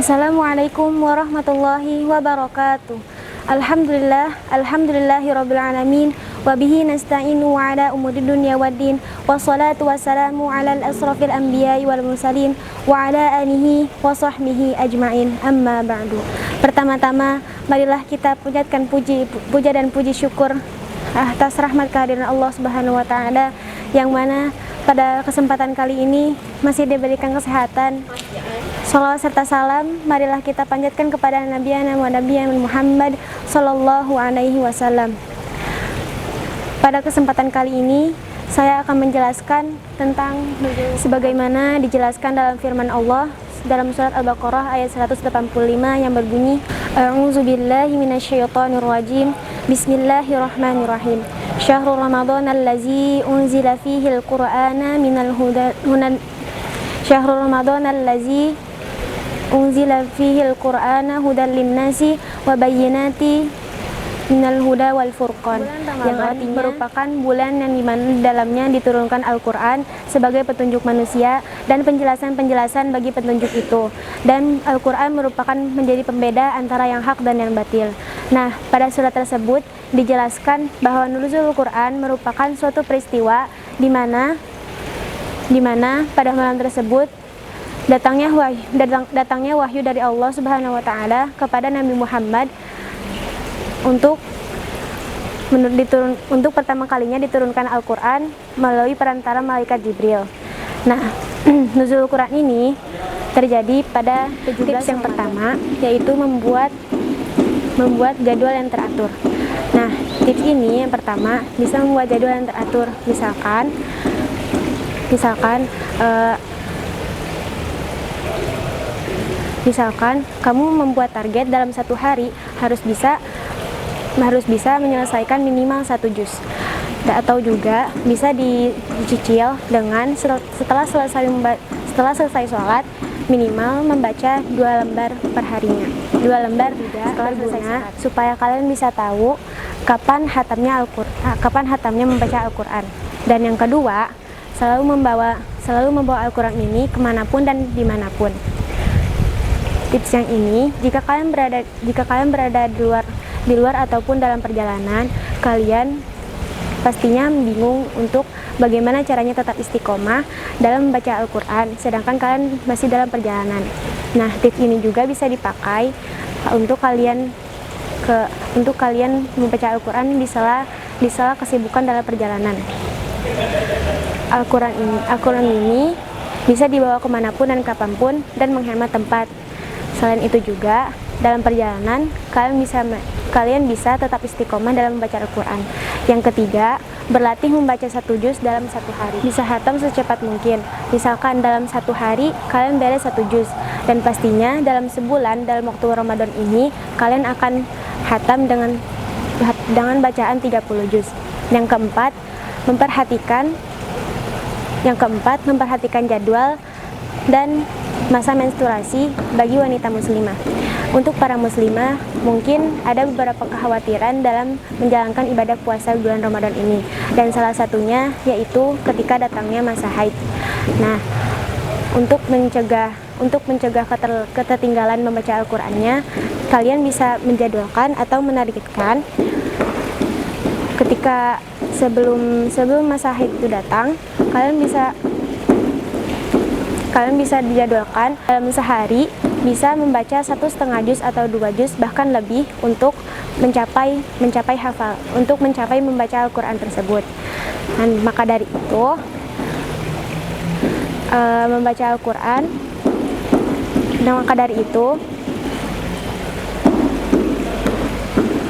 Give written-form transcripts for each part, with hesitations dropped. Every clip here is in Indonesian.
Assalamualaikum warahmatullahi wabarakatuh. Alhamdulillahirabbil alamin wa bihi nasta'inu ala umuri dunya waddin wassalatu wassalamu ala asrofil anbiya'i wal mursalin wa ala alihi wa sahbihi ajma'in, amma ba'du. Pertama-tama marilah kita panjatkan puja dan puji syukur atas rahmat kehadiran Allah Subhanahu wa taala yang mana pada kesempatan kali ini masih diberikan kesehatan. Salawat serta salam marilah kita panjatkan kepada Nabi Muhammad sallallahu alaihi wasallam. Pada kesempatan kali ini saya akan menjelaskan tentang sebagaimana dijelaskan dalam firman Allah dalam surat Al-Baqarah ayat 185 yang berbunyi, A'udzubillahi minasyaitonirrajim. Bismillahirrahmanirrahim. Syahrul Ramadan allazi unzila fihi al-Qur'ana minal huda Syahrul Ramadan allazi unzila fihi al-Qur'ana hudan linnasi wa bayyinati minal huda wal furqan, yang artinya merupakan bulan yang dimana dalamnya diturunkan Al-Quran sebagai petunjuk manusia dan penjelasan-penjelasan bagi petunjuk itu, dan Al-Quran merupakan menjadi pembeda antara yang hak dan yang batil. Nah, pada surat tersebut dijelaskan bahwa nuzulul Quran merupakan suatu peristiwa di mana pada malam tersebut datangnya wahyu dari Allah Subhanahu wa taala kepada Nabi Muhammad untuk pertama kalinya diturunkan Al-Quran melalui perantara malaikat Jibril. Nah, nuzul Quran ini terjadi pada 17 tips yang pertama, yaitu membuat jadwal yang teratur. Nah, tips ini yang pertama bisa membuat jadwal yang teratur. Misalkan kamu membuat target dalam satu hari harus bisa menyelesaikan minimal 1 juz, atau juga bisa dicicil dengan setelah selesai sholat minimal membaca 2 lembar per harinya. 2 lembar juga berguna supaya kalian bisa tahu kapan hatamnya membaca Al-Quran. Dan yang kedua, selalu membawa Al-Quran ini kemanapun dan dimanapun. Tips yang ini, jika kalian berada di luar ataupun dalam perjalanan, kalian pastinya bingung untuk bagaimana caranya tetap istiqomah dalam membaca Al-Quran sedangkan kalian masih dalam perjalanan. Nah, tips ini juga bisa dipakai untuk kalian membaca Al-Quran di sela kesibukan dalam perjalanan. Al-Quran ini bisa dibawa kemanapun dan kapanpun dan menghemat tempat. Selain itu juga dalam perjalanan kalian bisa tetap istiqomah dalam membaca Al-Quran. Yang ketiga, berlatih membaca 1 juz dalam 1 hari. Bisa hatam secepat mungkin. Misalkan dalam 1 hari kalian beres 1 juz, dan pastinya dalam sebulan dalam waktu Ramadan ini kalian akan hatam dengan bacaan 30 juz. Yang keempat, memperhatikan jadwal dan masa menstruasi bagi wanita muslimah. Untuk para muslimah, mungkin ada beberapa kekhawatiran dalam menjalankan ibadah puasa bulan Ramadan ini, dan salah satunya yaitu ketika datangnya masa haid. Nah, untuk mencegah ketertinggalan membaca Al-Qur'annya, kalian bisa menjadwalkan atau menargetkan ketika sebelum masa haid itu datang, kalian bisa dijadwalkan dalam sehari bisa membaca 1,5 juz atau 2 juz bahkan lebih untuk mencapai membaca Al-Quran tersebut. Dan maka dari itu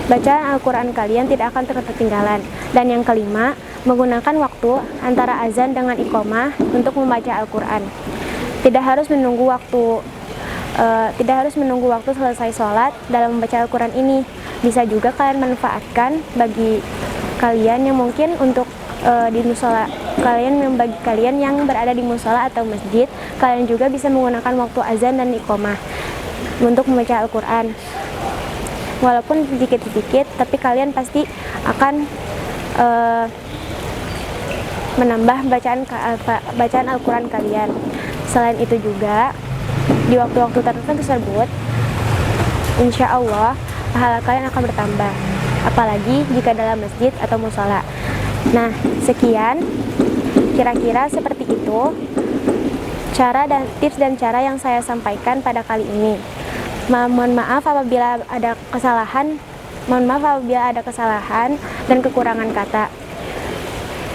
bacaan Al-Quran kalian tidak akan terketinggalan. Dan yang kelima, menggunakan waktu antara azan dengan iqomah untuk membaca Al-Quran. Tidak harus menunggu waktu selesai sholat dalam membaca Al-Quran ini. Bisa juga kalian manfaatkan bagi kalian yang mungkin untuk di musola, bagi kalian yang berada di musola atau masjid, kalian juga bisa menggunakan waktu azan dan iqomah untuk membaca Al-Quran. Walaupun sedikit-sedikit, tapi kalian pasti akan menambah bacaan Al-Quran kalian. Selain itu juga di waktu-waktu tertentu tersebut, insya Allah pahala kalian akan bertambah, apalagi jika dalam masjid atau musola. Nah, sekian kira-kira seperti itu cara dan tips dan cara yang saya sampaikan pada kali ini. Mohon maaf apabila ada kesalahan dan kekurangan kata,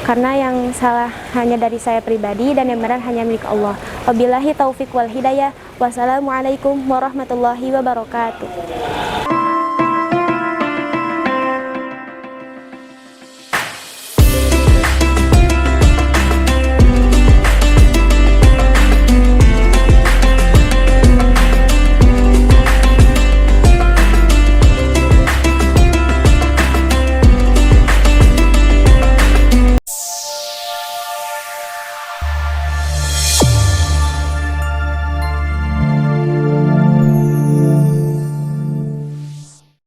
karena yang salah hanya dari saya pribadi dan yang benar hanya milik Allah. Wabillahi taufik wal hidayah. Wassalamualaikum warahmatullahi wabarakatuh.